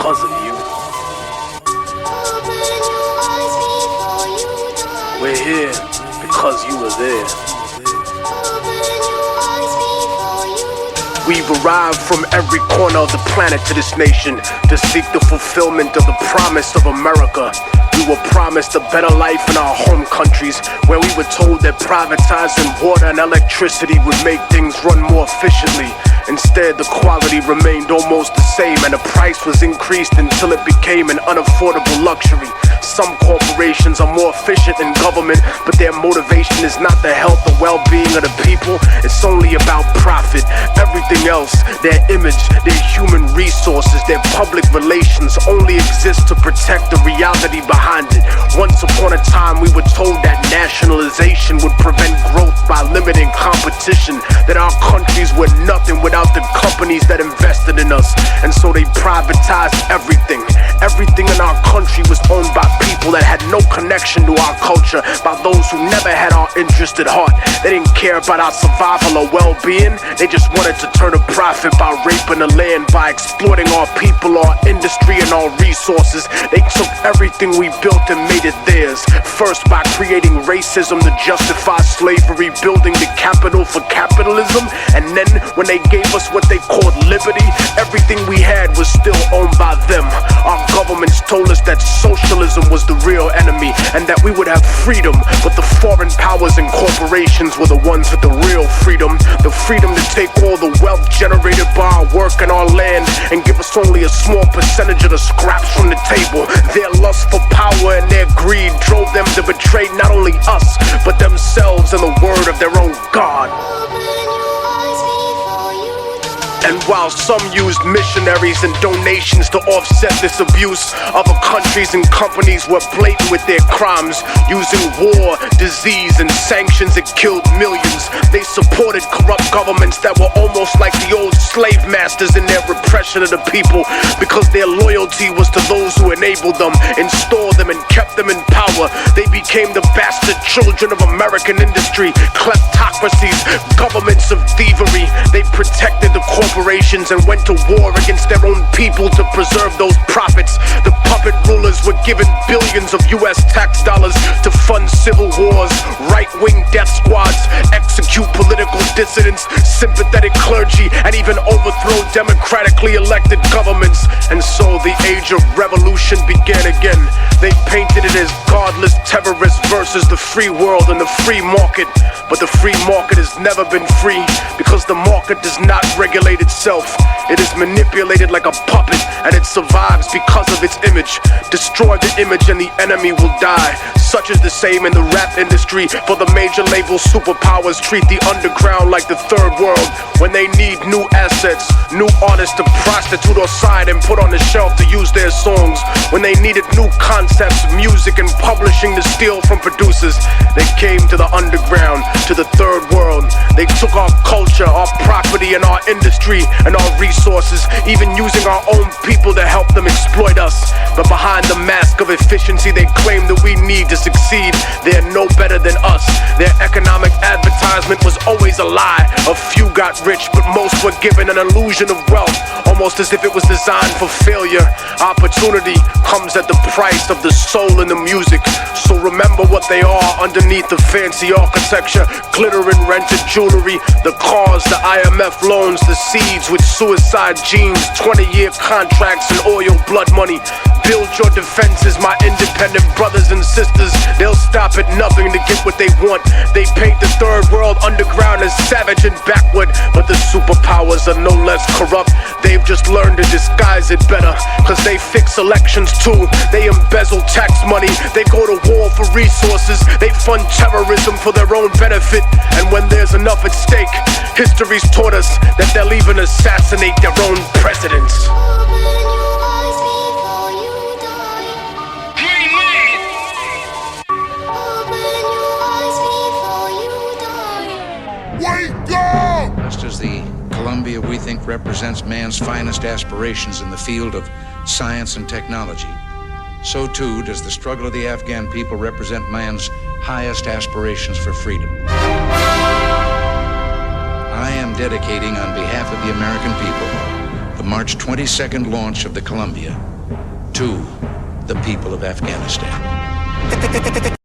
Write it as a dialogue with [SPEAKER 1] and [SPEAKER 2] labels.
[SPEAKER 1] because of you. We're here because you were there. We've arrived from every corner of the planet to this nation to seek the fulfillment of the promise of America. We were promised a better life in our home countries, where we were told that privatizing water and electricity would make things run more efficiently. Instead, the quality remained almost the same, and the price was increased until it became an unaffordable luxury. Some corporations are more efficient than government, but their motivation is not the health or well-being of the people. It's only about profit. Everything else, their image, their human resources, their public relations, only exist to protect the reality behind it. Once upon a time, we were told that nationalization would prevent growth by limiting competition, that our countries were nothing without the companies that invested in us. And so they privatized everything. Everything in our country was owned by people that had no connection to our culture, by those who never had our interest at heart. They didn't care about our survival or well-being. They just wanted to turn a profit by raping the land, by exploiting our people, our industry, and our resources. They took everything we built and made it theirs. First by creating racism to justify slavery, building the capital for capitalism. And then when they gave us what they called liberty, everything we had was still owned by them. Our governments told us that socialism was the real enemy and that we would have freedom, but the foreign powers and corporations were the ones with the real freedom. The freedom to take all the wealth generated by our work and our land and give us only a small percentage of the scraps from the table. Their lust for power and their greed drove them to betray not only us, but themselves and the word of their own God. And while some used missionaries and donations to offset this abuse, other countries and companies were blatant with their crimes, using war, disease, and sanctions that killed millions. They supported corrupt governments that were almost like the old slave masters in their repression of the people, because their loyalty was to those who enabled them, installed them, and kept them in power. They became the bastard children of American industry, kleptocracies, governments of thievery. They protected the corporations and went to war against their own people to preserve those profits. The puppet rulers were given billions of US tax dollars to fund civil wars, right-wing death squads, execute political dissidents, sympathetic clergy, and even overthrow democratically elected governments. And so the age of revolution began again. They painted it as godless terrorists versus the free world and the free market. But the free market has never been free, because the market does not regulate itself. It is manipulated like a puppet, and it survives because of its image. Destroy the image and the enemy will die. Such is the same in the rap industry, for the major label superpowers treat the underground like the third world. When they need new assets, new artists to prostitute or sign and put on the shelf to use their songs. When they needed new concepts, music, and publishing to steal from producers, they came to the underground, to the third world. They took our culture, our property, and our industry, and our resources, even using our own people to help them exploit us. But behind the mask of efficiency they claim that we need to succeed, they're no better than us. Their economic advertisement was always a lie. A few got rich, but most were given an illusion of wealth, almost as if it was designed for failure. Opportunity comes at the price of the soul in the music. So remember what they are underneath the fancy architecture, glitter and rented jewelry, the cars, the IMF loans, the seeds with suicide genes, 20-year contracts and oil blood money. Build your defenses, my independent brothers and sisters. They'll stop at nothing to get what they want. They paint the third world underground as savage and backward, but the superpowers are no less corrupt. They've just learned to disguise it better, cause they fix elections too. They embezzle tax money, they go to war for resources, they fund terrorism for their own benefit. And when there's enough at stake, history's taught us that they'll even assassinate their own presidents.
[SPEAKER 2] Just as the Columbia we think represents man's finest aspirations in the field of science and technology, so too does the struggle of the Afghan people represent man's highest aspirations for freedom. I am dedicating on behalf of the American people the March 22nd launch of the Columbia to the people of Afghanistan.